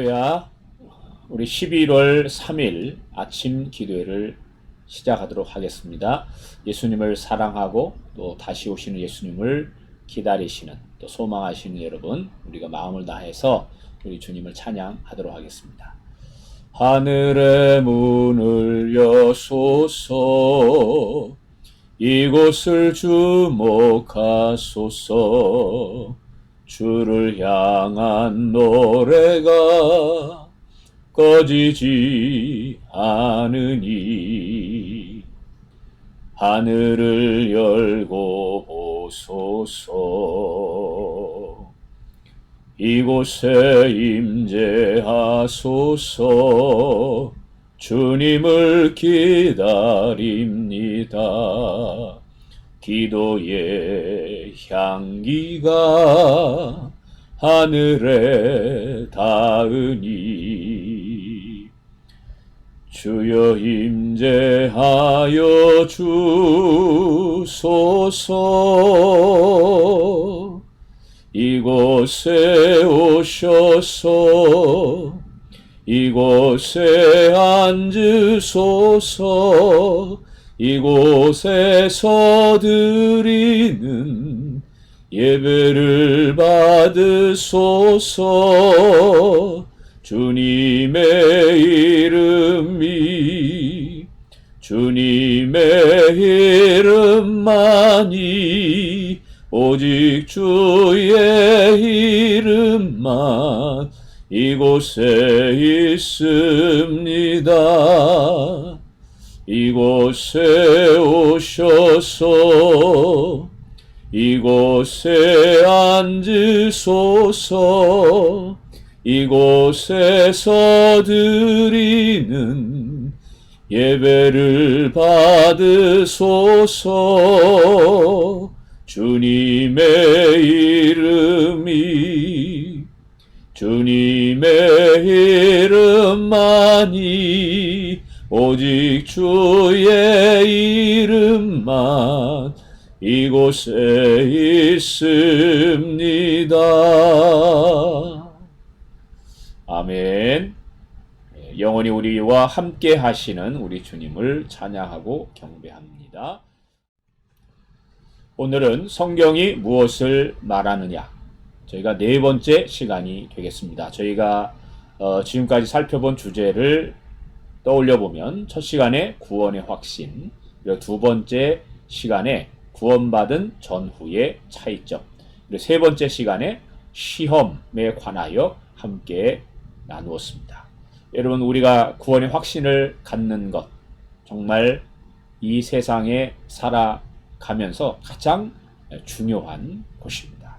할렐루야. 우리 11월 3일 아침 기도회를 시작하도록 하겠습니다. 예수님을 사랑하고 또 다시 오시는 예수님을 기다리시는 또 소망하시는 여러분, 우리가 마음을 다해서 우리 주님을 찬양하도록 하겠습니다. 하늘의 문을 여소서, 이곳을 주목하소서. 주를 향한 노래가 꺼지지 않으니 하늘을 열고 보소서. 이곳에 임재하소서. 주님을 기다립니다. 기도의 향기가 하늘에 닿으니 주여 임재하여 주소서. 이곳에 오셔서 이곳에 앉으소서. 이곳에서 드리는 예배를 받으소서. 주님의 이름만이 오직 주의 이름만 이곳에 있습니다. 이곳에 오셔서 이곳에 앉으소서. 이곳에서 드리는 예배를 받으소서. 주님의 이름만이 오직 주의 이름만 이곳에 있습니다. 아멘. 영원히 우리와 함께 하시는 우리 주님을 찬양하고 경배합니다. 오늘은 성경이 무엇을 말하느냐, 저희가 네 번째 시간이 되겠습니다. 저희가 지금까지 살펴본 주제를 떠올려 보면, 첫 시간에 구원의 확신, 그리고 두 번째 시간에 구원받은 전후의 차이점, 그리고 세 번째 시간에 시험에 관하여 함께 나누었습니다. 여러분, 우리가 구원의 확신을 갖는 것, 정말 이 세상에 살아가면서 가장 중요한 것입니다.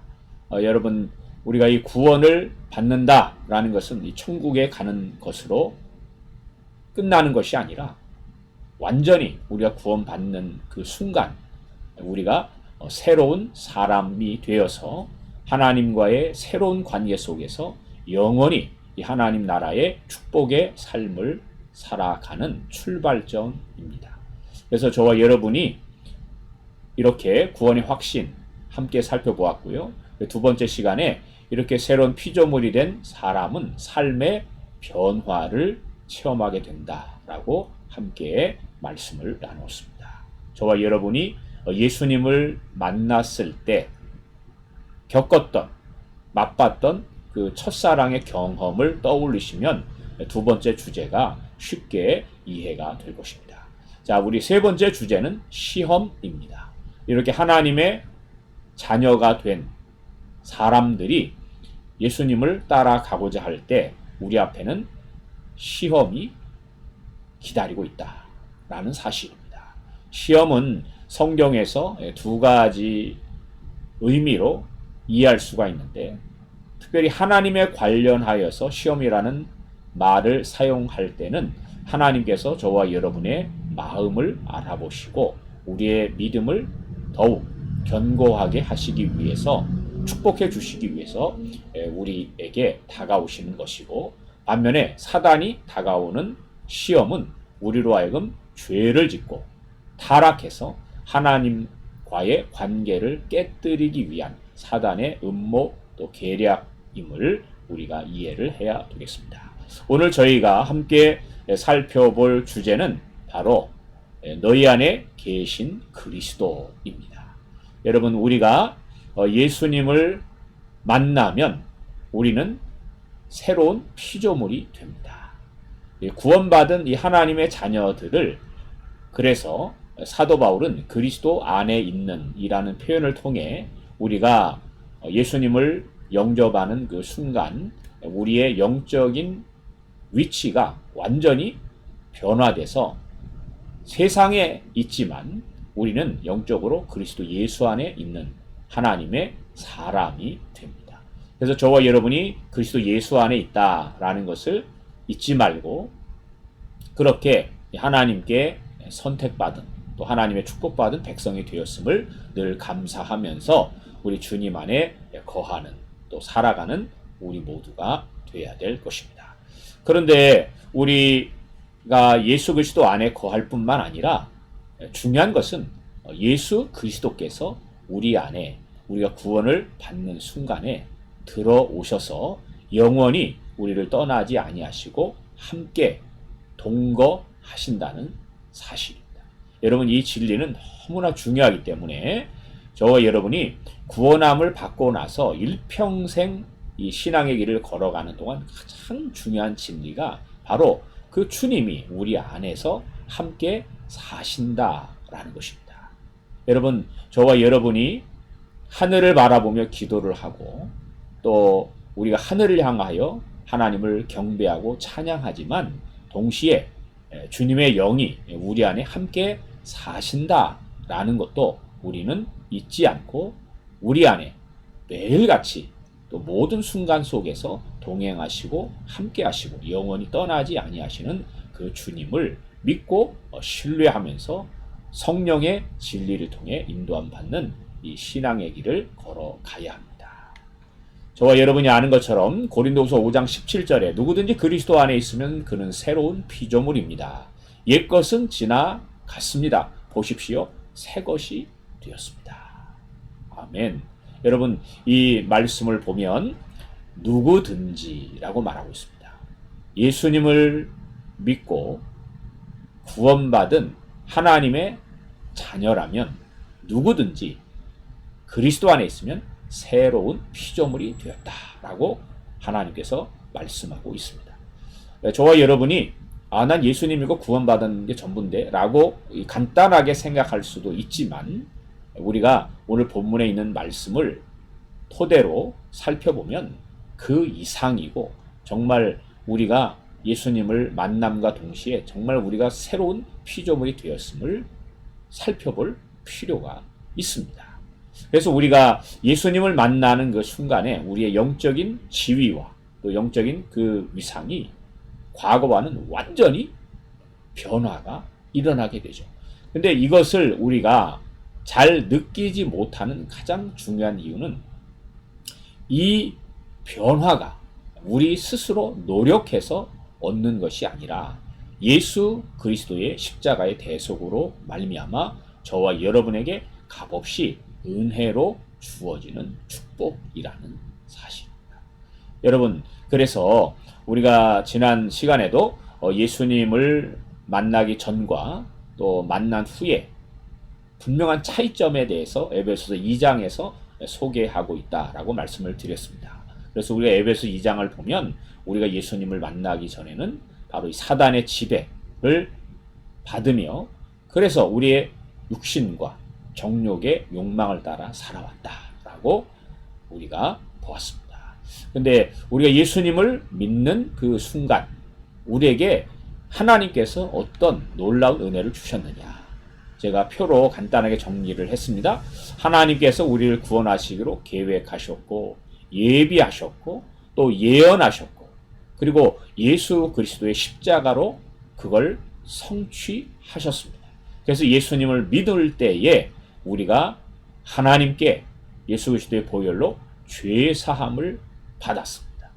여러분, 우리가 이 구원을 받는다라는 것은 이 천국에 가는 것으로 끝나는 것이 아니라, 완전히 우리가 구원받는 그 순간 우리가 새로운 사람이 되어서 하나님과의 새로운 관계 속에서 영원히 이 하나님 나라의 축복의 삶을 살아가는 출발점입니다. 그래서 저와 여러분이 이렇게 구원의 확신 함께 살펴보았고요. 두 번째 시간에 이렇게 새로운 피조물이 된 사람은 삶의 변화를 체험하게 된다라고 함께 말씀을 나눴습니다. 저와 여러분이 예수님을 만났을 때 겪었던, 맛봤던 그 첫사랑의 경험을 떠올리시면 두 번째 주제가 쉽게 이해가 될 것입니다. 자, 우리 세 번째 주제는 시험입니다. 이렇게 하나님의 자녀가 된 사람들이 예수님을 따라가고자 할 때 우리 앞에는 시험이 기다리고 있다라는 사실입니다. 시험은 성경에서 두 가지 의미로 이해할 수가 있는데, 특별히 하나님에 관련하여서 시험이라는 말을 사용할 때는 하나님께서 저와 여러분의 마음을 알아보시고 우리의 믿음을 더욱 견고하게 하시기 위해서, 축복해 주시기 위해서 우리에게 다가오시는 것이고, 반면에 사단이 다가오는 시험은 우리로 하여금 죄를 짓고 타락해서 하나님과의 관계를 깨뜨리기 위한 사단의 음모 또 계략임을 우리가 이해를 해야 되겠습니다. 오늘 저희가 함께 살펴볼 주제는 바로 너희 안에 계신 그리스도입니다. 여러분, 우리가 예수님을 만나면 우리는 새로운 피조물이 됩니다. 구원받은 이 하나님의 자녀들을, 그래서 사도 바울은 그리스도 안에 있는 이라는 표현을 통해 우리가 예수님을 영접하는 그 순간 우리의 영적인 위치가 완전히 변화돼서 세상에 있지만 우리는 영적으로 그리스도 예수 안에 있는 하나님의 사람이 됩니다. 그래서 저와 여러분이 그리스도 예수 안에 있다라는 것을 잊지 말고, 그렇게 하나님께 선택받은, 또 하나님의 축복받은 백성이 되었음을 늘 감사하면서 우리 주님 안에 거하는, 또 살아가는 우리 모두가 되어야 될 것입니다. 그런데 우리가 예수 그리스도 안에 거할 뿐만 아니라 중요한 것은 예수 그리스도께서 우리 안에, 우리가 구원을 받는 순간에 들어오셔서 영원히 우리를 떠나지 아니하시고 함께 동거하신다는 사실입니다. 여러분, 이 진리는 너무나 중요하기 때문에 저와 여러분이 구원함을 받고 나서 일평생 이 신앙의 길을 걸어가는 동안 가장 중요한 진리가 바로 그 주님이 우리 안에서 함께 사신다라는 것입니다. 여러분, 저와 여러분이 하늘을 바라보며 기도를 하고, 또 우리가 하늘을 향하여 하나님을 경배하고 찬양하지만 동시에 주님의 영이 우리 안에 함께 사신다라는 것도 우리는 잊지 않고 우리 안에 매일같이 또 모든 순간 속에서 동행하시고 함께 하시고 영원히 떠나지 아니하시는 그 주님을 믿고 신뢰하면서 성령의 진리를 통해 인도함 받는 이 신앙의 길을 걸어가야 합니다. 저와 여러분이 아는 것처럼 고린도후서 5장 17절에 누구든지 그리스도 안에 있으면 그는 새로운 피조물입니다. 옛것은 지나갔습니다. 보십시오, 새 것이 되었습니다. 아멘. 여러분, 이 말씀을 보면 누구든지라고 말하고 있습니다. 예수님을 믿고 구원받은 하나님의 자녀라면 누구든지 그리스도 안에 있으면 새로운 피조물이 되었다라고 하나님께서 말씀하고 있습니다. 저와 여러분이 난 예수님 믿고 구원받은 게 전부인데 라고 간단하게 생각할 수도 있지만, 우리가 오늘 본문에 있는 말씀을 토대로 살펴보면 그 이상이고, 정말 우리가 예수님을 만남과 동시에 정말 우리가 새로운 피조물이 되었음을 살펴볼 필요가 있습니다. 그래서 우리가 예수님을 만나는 그 순간에 우리의 영적인 지위와 또 영적인 그 위상이 과거와는 완전히 변화가 일어나게 되죠. 근데 이것을 우리가 잘 느끼지 못하는 가장 중요한 이유는 이 변화가 우리 스스로 노력해서 얻는 것이 아니라 예수 그리스도의 십자가의 대속으로 말미암아 저와 여러분에게 값없이 은혜로 주어지는 축복이라는 사실입니다. 여러분, 그래서 우리가 지난 시간에도 예수님을 만나기 전과 또 만난 후에 분명한 차이점에 대해서 에베소서 2장에서 소개하고 있다라고 말씀을 드렸습니다. 그래서 우리가 에베소 2장을 보면 우리가 예수님을 만나기 전에는 바로 이 사단의 지배를 받으며, 그래서 우리의 육신과 정욕의 욕망을 따라 살아왔다라고 우리가 보았습니다. 근데 우리가 예수님을 믿는 그 순간 우리에게 하나님께서 어떤 놀라운 은혜를 주셨느냐, 제가 표로 간단하게 정리를 했습니다. 하나님께서 우리를 구원하시기로 계획하셨고 예비하셨고 또 예언하셨고, 그리고 예수 그리스도의 십자가로 그걸 성취하셨습니다. 그래서 예수님을 믿을 때에 우리가 하나님께 예수 그리스도의 보혈로 죄 사함을 받았습니다.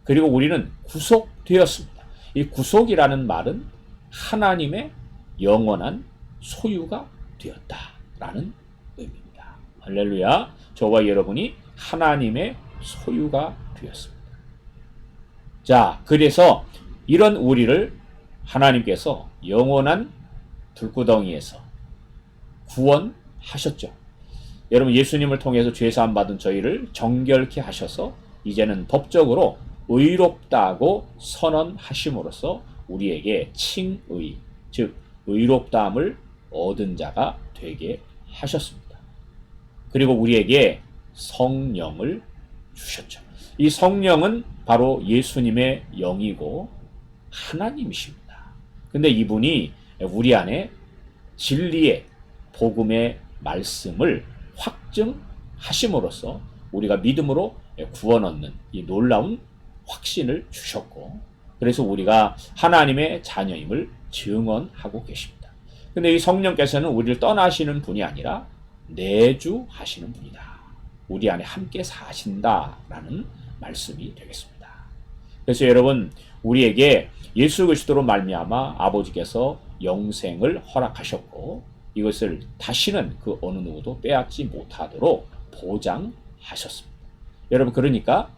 그리고 우리는 구속되었습니다. 이 구속이라는 말은 하나님의 영원한 소유가 되었다라는 의미입니다. 할렐루야. 저와 여러분이 하나님의 소유가 되었습니다. 자, 그래서 이런 우리를 하나님께서 영원한 불구덩이에서 구원하셨죠. 여러분, 예수님을 통해서 죄사함 받은 저희를 정결케 하셔서 이제는 법적으로 의롭다고 선언하심으로써 우리에게 칭의, 즉 의롭다함을 얻은 자가 되게 하셨습니다. 그리고 우리에게 성령을 주셨죠. 이 성령은 바로 예수님의 영이고 하나님이십니다. 근데 이분이 우리 안에 진리의 복음의 말씀을 확증하심으로써 우리가 믿음으로 구원 얻는 이 놀라운 확신을 주셨고, 그래서 우리가 하나님의 자녀임을 증언하고 계십니다. 근데 이 성령께서는 우리를 떠나시는 분이 아니라 내주하시는 분이다. 우리 안에 함께 사신다라는 말씀이 되겠습니다. 그래서 여러분, 우리에게 예수 그리스도로 말미암아 아버지께서 영생을 허락하셨고 이것을 다시는 그 어느 누구도 빼앗지 못하도록 보장하셨습니다. 여러분, 그러니까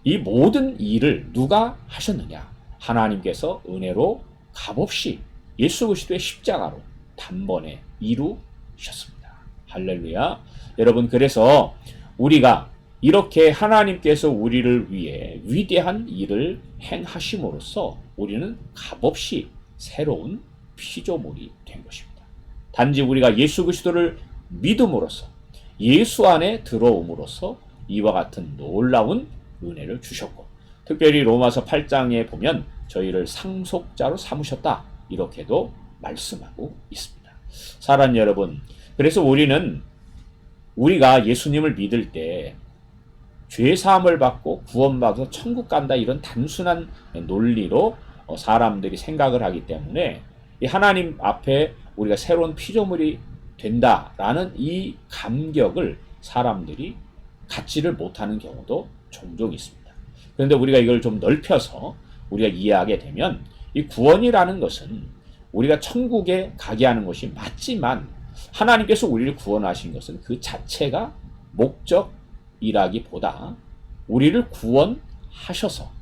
이 모든 일을 누가 하셨느냐? 하나님께서 은혜로 값없이 예수 그리스도의 십자가로 단번에 이루셨습니다. 할렐루야. 여러분, 그래서 우리가 이렇게 하나님께서 우리를 위해 위대한 일을 행하심으로써 우리는 값없이 새로운 피조물이 된 것입니다. 단지 우리가 예수 그리스도를 믿음으로써 예수 안에 들어옴으로써 이와 같은 놀라운 은혜를 주셨고, 특별히 로마서 8장에 보면 저희를 상속자로 삼으셨다, 이렇게도 말씀하고 있습니다. 사랑하는 여러분, 그래서 우리가 예수님을 믿을 때 죄사함을 받고 구원받아서 천국 간다, 이런 단순한 논리로 사람들이 생각을 하기 때문에 이 하나님 앞에 우리가 새로운 피조물이 된다라는 이 감격을 사람들이 갖지를 못하는 경우도 종종 있습니다. 그런데 우리가 이걸 좀 넓혀서 우리가 이해하게 되면 이 구원이라는 것은 우리가 천국에 가게 하는 것이 맞지만 하나님께서 우리를 구원하신 것은 그 자체가 목적이라기보다 우리를 구원하셔서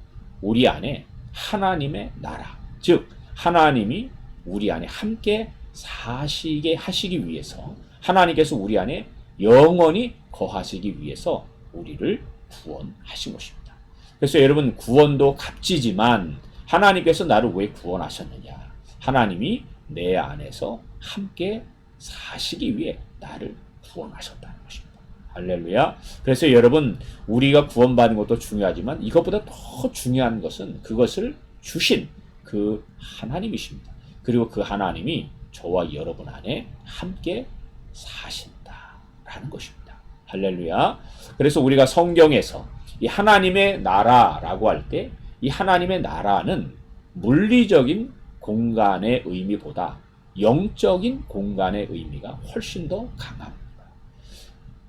우리 안에 하나님의 나라, 즉 하나님이 우리 안에 함께 사시게 하시기 위해서, 하나님께서 우리 안에 영원히 거하시기 위해서 우리를 구원하신 것입니다. 그래서 여러분, 구원도 값지지만 하나님께서 나를 왜 구원하셨느냐? 하나님이 내 안에서 함께 사시기 위해 나를 구원하셨다는 것입니다. 할렐루야. 그래서 여러분, 우리가 구원받는 것도 중요하지만 이것보다 더 중요한 것은 그것을 주신 그 하나님이십니다. 그리고 그 하나님이 저와 여러분 안에 함께 사신다라는 것입니다. 할렐루야. 그래서 우리가 성경에서 이 하나님의 나라라고 할 때 이 하나님의 나라는 물리적인 공간의 의미보다 영적인 공간의 의미가 훨씬 더 강합니다.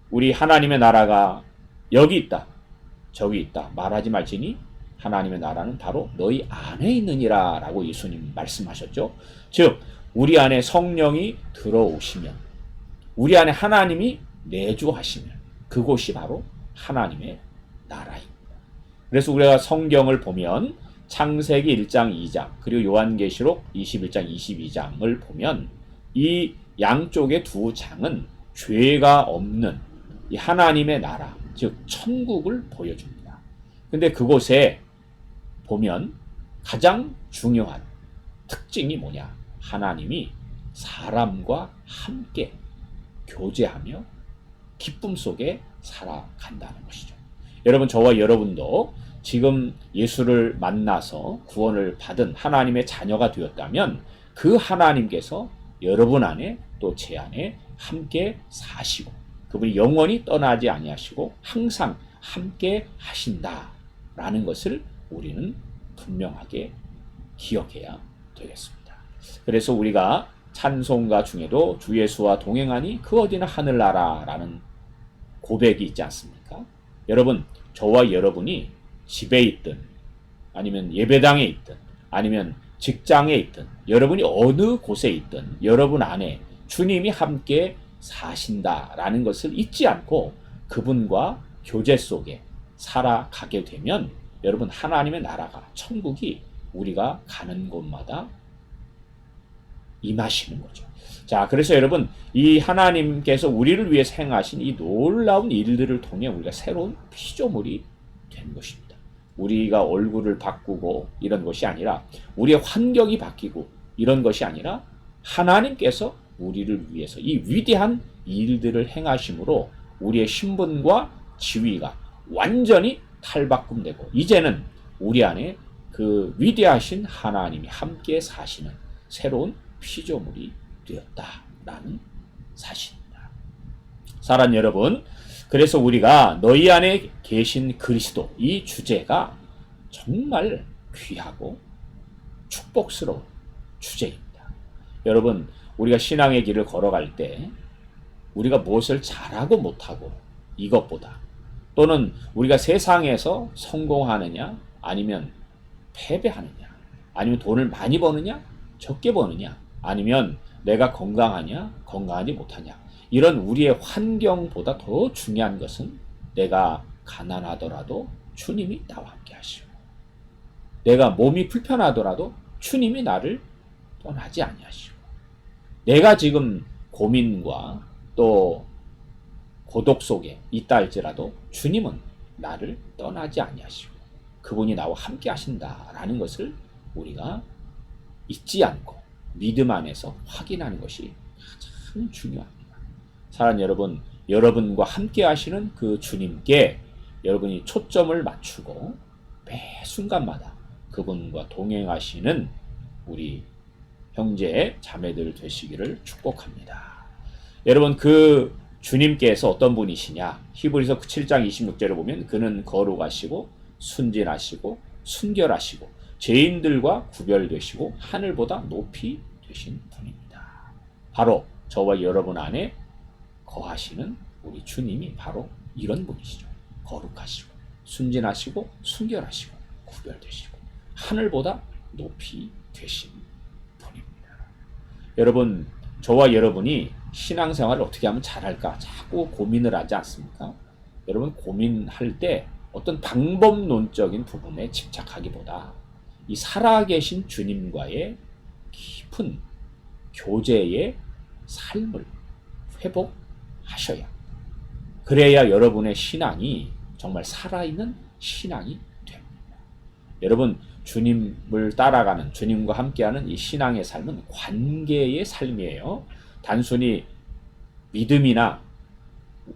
우리 하나님의 나라가 여기 있다, 저기 있다 말하지 말지니 하나님의 나라는 바로 너희 안에 있느니라 라고 예수님 말씀하셨죠. 즉 우리 안에 성령이 들어오시면, 우리 안에 하나님이 내주하시면 그곳이 바로 하나님의 나라입니다. 그래서 우리가 성경을 보면 창세기 1장 2장 그리고 요한계시록 21장 22장을 보면 이 양쪽의 두 장은 죄가 없는 이 하나님의 나라, 즉 천국을 보여줍니다. 근데 그곳에 보면 가장 중요한 특징이 뭐냐? 하나님이 사람과 함께 교제하며 기쁨 속에 살아간다는 것이죠. 여러분, 저와 여러분도 지금 예수를 만나서 구원을 받은 하나님의 자녀가 되었다면 그 하나님께서 여러분 안에 또 제 안에 함께 사시고 그분이 영원히 떠나지 아니하시고 항상 함께 하신다라는 것을 우리는 분명하게 기억해야 되겠습니다. 그래서 우리가 찬송가 중에도 주 예수와 동행하니 그 어디나 하늘나라라는 고백이 있지 않습니까? 여러분, 저와 여러분이 집에 있든 아니면 예배당에 있든 아니면 직장에 있든 여러분이 어느 곳에 있든 여러분 안에 주님이 함께 사신다라는 것을 잊지 않고 그분과 교제 속에 살아가게 되면 여러분 하나님의 나라가 천국이 우리가 가는 곳마다 임하시는 거죠. 자, 그래서 여러분 이 하나님께서 우리를 위해서 행하신 이 놀라운 일들을 통해 우리가 새로운 피조물이 된 것입니다. 우리가 얼굴을 바꾸고 이런 것이 아니라 우리의 환경이 바뀌고 이런 것이 아니라 하나님께서 우리를 위해서 이 위대한 일들을 행하심으로 우리의 신분과 지위가 완전히 탈바꿈되고 이제는 우리 안에 그 위대하신 하나님이 함께 사시는 새로운 피조물이 되었다라는 사실입니다. 사랑하는 여러분, 그래서 우리가 너희 안에 계신 그리스도 이 주제가 정말 귀하고 축복스러운 주제입니다. 여러분, 우리가 신앙의 길을 걸어갈 때 우리가 무엇을 잘하고 못하고 이것보다 또는 우리가 세상에서 성공하느냐 아니면 패배하느냐 아니면 돈을 많이 버느냐 적게 버느냐 아니면 내가 건강하냐 건강하지 못하냐 이런 우리의 환경보다 더 중요한 것은 내가 가난하더라도 주님이 나와 함께 하시고 내가 몸이 불편하더라도 주님이 나를 떠나지 아니하시고 내가 지금 고민과 또 고독 속에 있다 할지라도 주님은 나를 떠나지 아니하시고 그분이 나와 함께 하신다라는 것을 우리가 잊지 않고 믿음 안에서 확인하는 것이 가장 중요합니다. 사랑하는 여러분, 여러분과 함께 하시는 그 주님께 여러분이 초점을 맞추고 매 순간마다 그분과 동행하시는 우리 형제 자매들 되시기를 축복합니다. 여러분, 그 주님께서 어떤 분이시냐? 히브리서 7장 26절에 보면 그는 거룩하시고 순진하시고 순결하시고 죄인들과 구별되시고 하늘보다 높이 되신 분입니다. 바로 저와 여러분 안에 거하시는 우리 주님이 바로 이런 분이시죠. 거룩하시고 순진하시고 순결하시고 구별되시고 하늘보다 높이 되신 분입니다. 여러분, 저와 여러분이 신앙생활을 어떻게 하면 잘할까 자꾸 고민을 하지 않습니까? 여러분, 고민할 때 어떤 방법론적인 부분에 집착하기보다 이 살아계신 주님과의 깊은 교제의 삶을 회복하셔야 그래야 여러분의 신앙이 정말 살아있는 신앙이 됩니다. 여러분, 주님을 따라가는 주님과 함께하는 이 신앙의 삶은 관계의 삶이에요. 단순히 믿음이나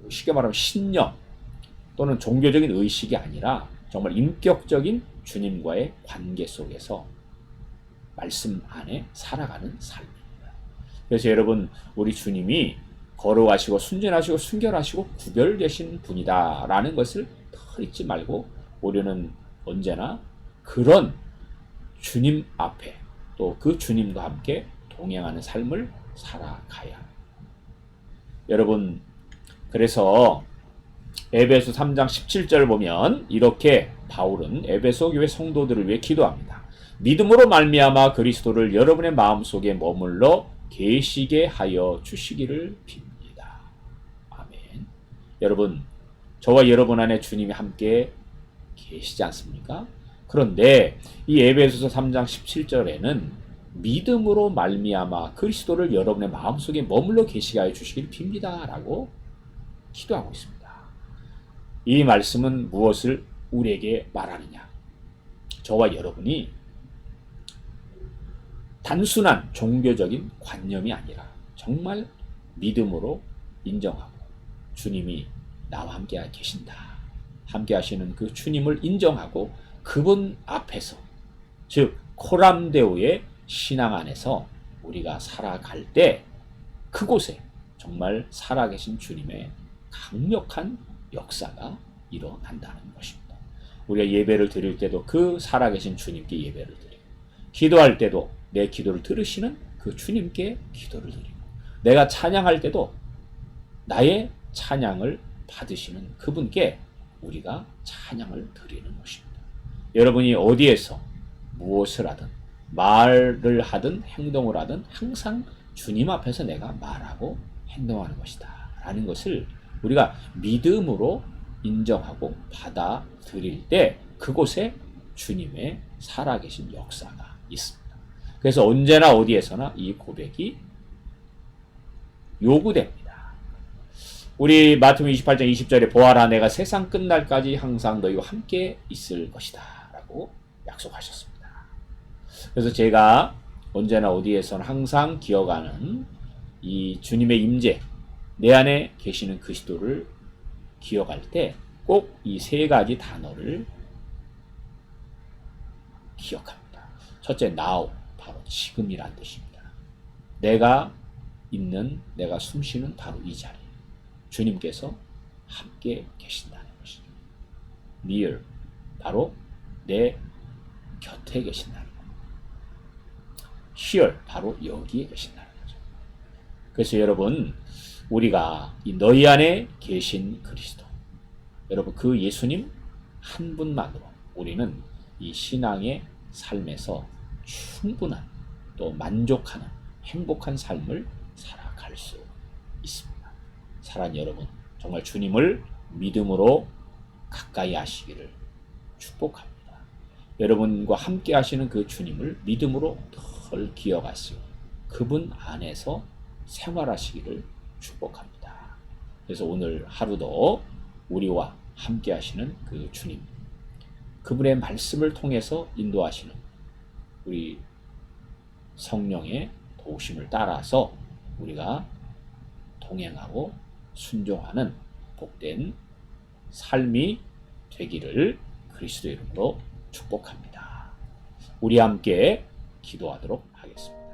쉽게 말하면 신념 또는 종교적인 의식이 아니라 정말 인격적인 주님과의 관계 속에서 말씀 안에 살아가는 삶입니다. 그래서 여러분, 우리 주님이 거룩하시고 순진하시고 순결하시고 구별되신 분이다라는 것을 더 잊지 말고 우리는 언제나 그런 주님 앞에 또 그 주님과 함께 동행하는 삶을 살아가야 합니다. 여러분, 그래서 에베소 3장 17절을 보면 이렇게 바울은 에베소 교회 성도들을 위해 기도합니다. 믿음으로 말미암아 그리스도를 여러분의 마음속에 머물러 계시게 하여 주시기를 빕니다. 아멘. 여러분, 저와 여러분 안에 주님이 함께 계시지 않습니까? 그런데 이 에베소서 3장 17절에는 믿음으로 말미암아 그리스도를 여러분의 마음속에 머물러 계시게 하여 주시기를 빕니다 라고 기도하고 있습니다. 이 말씀은 무엇을 우리에게 말하느냐? 저와 여러분이 단순한 종교적인 관념이 아니라 정말 믿음으로 인정하고 주님이 나와 함께 계신다. 함께 하시는 그 주님을 인정하고 그분 앞에서 즉 코람데오의 신앙 안에서 우리가 살아갈 때 그곳에 정말 살아계신 주님의 강력한 역사가 일어난다는 것입니다. 우리가 예배를 드릴 때도 그 살아계신 주님께 예배를 드리고 기도할 때도 내 기도를 들으시는 그 주님께 기도를 드리고 내가 찬양할 때도 나의 찬양을 받으시는 그분께 우리가 찬양을 드리는 것입니다. 여러분이 어디에서 무엇을 하든 말을 하든 행동을 하든 항상 주님 앞에서 내가 말하고 행동하는 것이다 라는 것을 우리가 믿음으로 인정하고 받아들일 때 그곳에 주님의 살아계신 역사가 있습니다. 그래서 언제나 어디에서나 이 고백이 요구됩니다. 우리 마태복음 28장 20절에 보아라 내가 세상 끝날까지 항상 너희와 함께 있을 것이다 라고 약속하셨습니다. 그래서 제가 언제나 어디에서나 항상 기억하는 이 주님의 임재, 내 안에 계시는 그리스도를 기억할 때 꼭 이 세 가지 단어를 기억합니다. 첫째, now, 바로 지금이란 뜻입니다. 내가 있는, 내가 숨쉬는 바로 이 자리, 주님께서 함께 계신다는 것이죠. near, 바로 내 곁에 계신다는 것. here, 바로 여기에 계신다는 거죠. 그래서 여러분, 우리가 이 너희 안에 계신 그리스도, 여러분 그 예수님 한 분만으로 우리는 이 신앙의 삶에서 충분한 또 만족하는 행복한 삶을 살아갈 수 있습니다. 사랑하는 여러분, 정말 주님을 믿음으로 가까이 하시기를 축복합니다. 여러분과 함께 하시는 그 주님을 믿음으로 덜 기억하시고 그분 안에서 생활하시기를 축복합니다. 그래서 오늘 하루도 우리와 함께 하시는 그 주님, 그분의 말씀을 통해서 인도하시는 우리 성령의 도우심을 따라서 우리가 동행하고 순종하는 복된 삶이 되기를 그리스도 이름으로 축복합니다. 우리 함께 기도하도록 하겠습니다.